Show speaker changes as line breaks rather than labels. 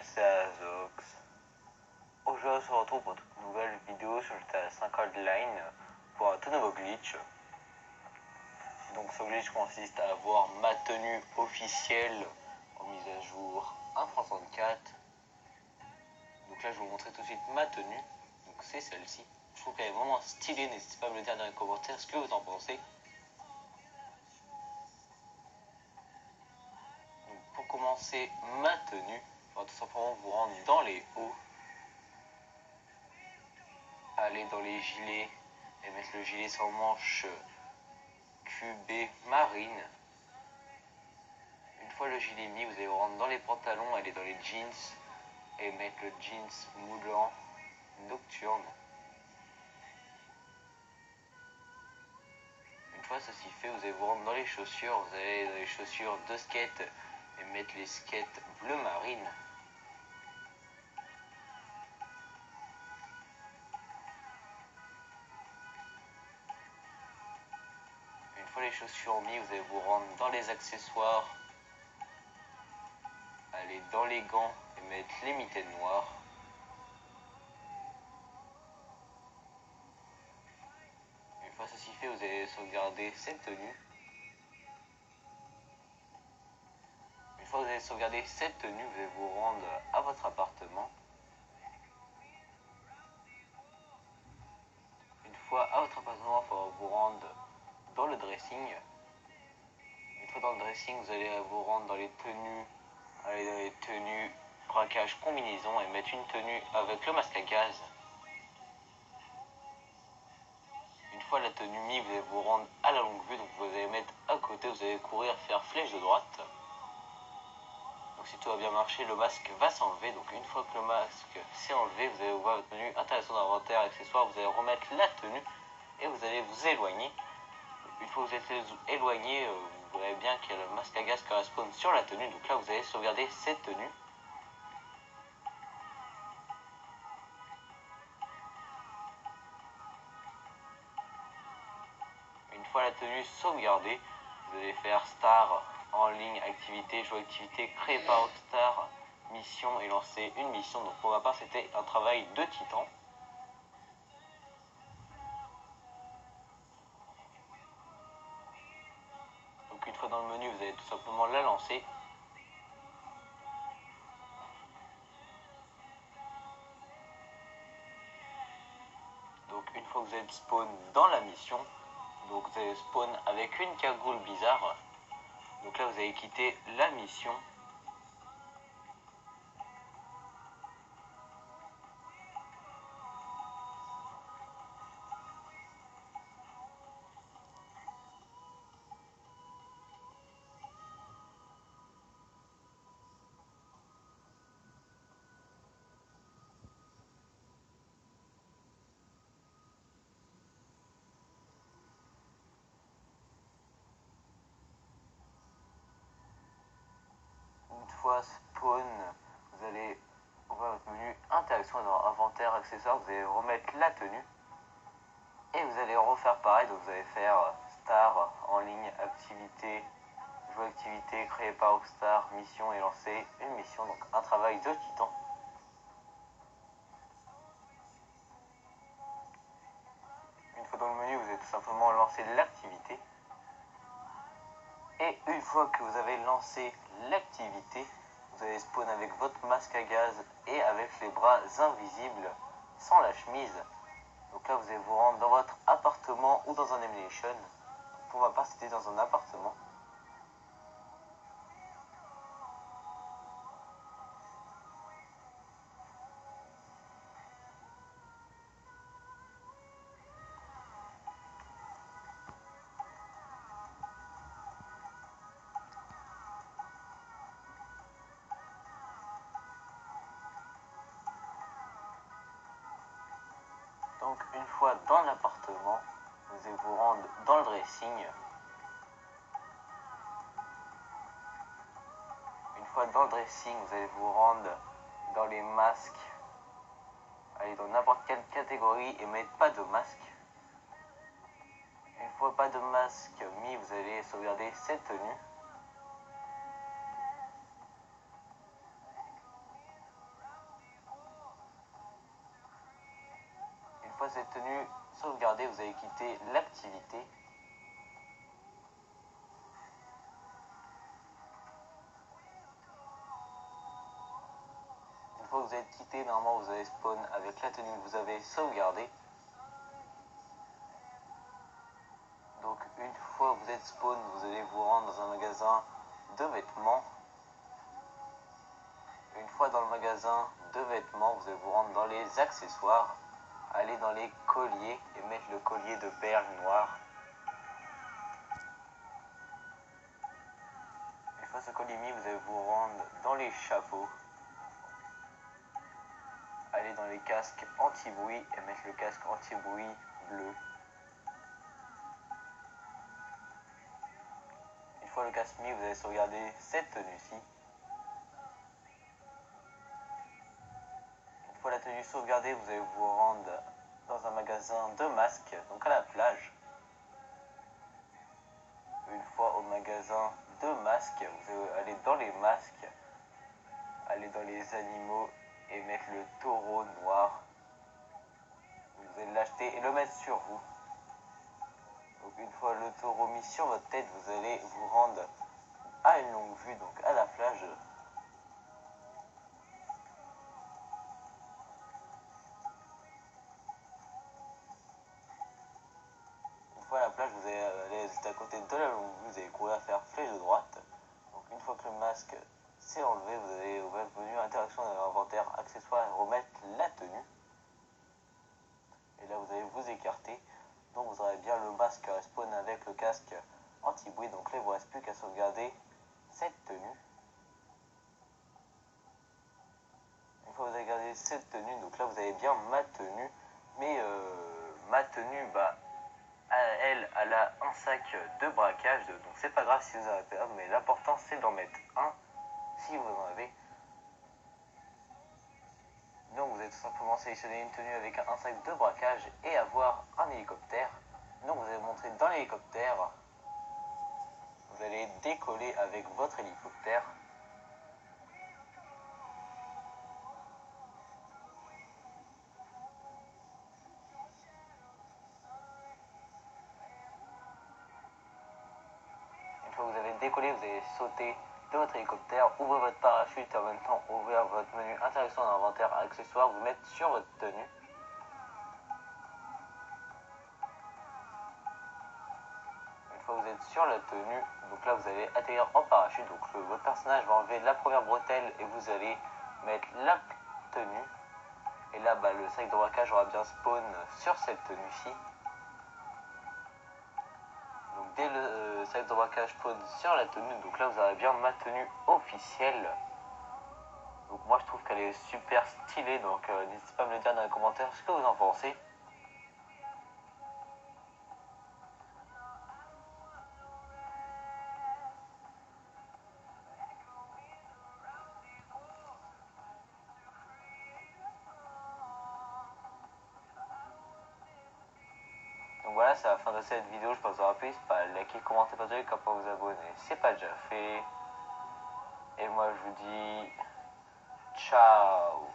c'est Azox. Aujourd'hui on se retrouve pour une nouvelle vidéo sur GTA 5 Hardline pour un tout nouveau glitch. Donc ce glitch consiste à avoir ma tenue officielle en mise à jour 1.34. Donc là je vais vous montrer tout de suite ma tenue. Donc c'est celle-ci. Je trouve qu'elle est vraiment stylée, n'hésitez pas à me le dire dans les commentaires ce que vous en pensez. Donc pour commencer ma tenue, on va tout simplement vous rendre dans les hauts. Aller dans les gilets et mettre le gilet sans manche QB marine. Une fois le gilet mis, vous allez vous rendre dans les pantalons, aller dans les jeans et mettre le jeans moulant nocturne. Une fois ceci fait, vous allez vous rendre dans les chaussures, vous allez aller dans les chaussures de skate et mettre les skates bleu marine. Une fois les chaussures mis, vous allez vous rendre dans les accessoires, aller dans les gants et mettre les mitaines noires. Une fois ceci fait, vous allez sauvegarder cette tenue. Une fois que vous avez sauvegardé cette tenue, vous allez vous rendre à votre appartement. Une fois à votre appartement, il faudra vous rendre dans le dressing. Une fois dans le dressing, vous allez vous rendre dans les tenues, aller dans les tenues braquage combinaison et mettre une tenue avec le masque à gaz. Une fois la tenue mise, vous allez vous rendre à la longue vue, donc vous allez mettre à côté, vous allez courir, faire flèche de droite. Donc si tout va bien marcher, le masque va s'enlever. Donc une fois que le masque s'est enlevé, vous allez voir votre tenue intéressant d'inventaire, accessoires, vous allez remettre la tenue et vous allez vous éloigner. Une fois que vous êtes éloigné, vous verrez bien que le masque à gaz correspond sur la tenue. Donc là vous allez sauvegarder cette tenue. Une fois la tenue sauvegardée, vous allez faire Star en ligne, activité, jouer activité, créer par Rockstar, mission et lancer une mission. Donc pour ma part c'était un travail de titan. Donc une fois dans le menu, vous allez tout simplement la lancer. Donc une fois que vous êtes spawn dans la mission, donc vous allez spawn avec une cagoule bizarre. Donc là vous allez quitter la mission. Une fois spawn, vous allez ouvrir votre menu interaction et dans inventaire accessoires, vous allez remettre la tenue. Et vous allez refaire pareil, donc vous allez faire Star en ligne, activité, jouer activité, créer par Rockstar, mission et lancer une mission, donc un travail de titan. Une fois dans le menu, vous allez tout simplement lancer l'activité. Et une fois que vous avez lancé l'activité, vous allez spawn avec votre masque à gaz et avec les bras invisibles sans la chemise. Donc là, vous allez vous rendre dans votre appartement ou dans un emulation. Pour ma part, c'était dans un appartement. Donc une fois dans l'appartement, vous allez vous rendre dans le dressing. Une fois dans le dressing, vous allez vous rendre dans les masques. Allez dans n'importe quelle catégorie et mettre pas de masque. Une fois pas de masque mis, vous allez sauvegarder cette tenue. cette tenue sauvegardée, vous allez quitter l'activité. Une fois que vous êtes quitté, normalement vous allez spawn avec la tenue que vous avez sauvegardée. Donc une fois que vous êtes spawn, vous allez vous rendre dans un magasin de vêtements. Une fois dans le magasin de vêtements, vous allez vous rendre dans les accessoires, aller dans les colliers et mettre le collier de perles noires. Une fois ce collier mis, vous allez vous rendre dans les chapeaux, aller dans les casques anti-bruit et mettre le casque anti-bruit bleu. Une fois le casque mis, vous allez sauvegarder cette tenue-ci. Une fois la tenue sauvegardée, vous allez vous rendre dans un magasin de masques, donc à la plage. Une fois au magasin de masques, vous allez aller dans les masques, aller dans les animaux et mettre le taureau noir. Vous allez l'acheter et le mettre sur vous. Donc une fois le taureau mis sur votre tête, vous allez vous rendre à une longue vue, donc à la plage. Une fois à la plage, vous allez aller à côté de la longue vue, vous allez courir à faire flèche de droite. Donc une fois que le masque s'est enlevé, vous allez au menu interaction dans l'inventaire accessoires et remettre la tenue. Et là vous allez vous écarter. Donc vous aurez bien le masque spawn avec le casque anti-bruit. Donc là il ne vous reste plus qu'à sauvegarder cette tenue. Une fois que vous avez gardé cette tenue, donc là vous avez bien ma tenue. Mais ma tenue, elle a un sac de braquage. Donc c'est pas grave si vous en avez un, mais l'important c'est d'en mettre un si vous en avez. Donc vous allez tout simplement sélectionner une tenue avec un sac de braquage et avoir un hélicoptère. Donc vous allez montrer dans l'hélicoptère. Vous allez décoller avec votre hélicoptère. Une fois que vous avez décollé, vous allez sauter de votre hélicoptère, ouvrir votre parachute et en même temps ouvrir votre menu interaction dans l'inventaire accessoires, vous mettre sur votre tenue. Une fois que vous êtes sur la tenue, donc là vous allez atterrir en parachute. Donc votre personnage va enlever la première bretelle et vous allez mettre la tenue. Et là le sac de braquage aura bien spawn sur cette tenue-ci. Donc dès le sac de braquage spawn sur la tenue, donc là vous aurez bien ma tenue officielle. Donc moi je trouve qu'elle est super stylée, donc n'hésitez pas à me le dire dans les commentaires ce que vous en pensez. Donc voilà, c'est la fin de cette vidéo, je pense que vous aura plu, n'hésitez pas à liker, commenter, partager, comme pas vous abonner, c'est pas déjà fait. Et moi je vous dis ciao.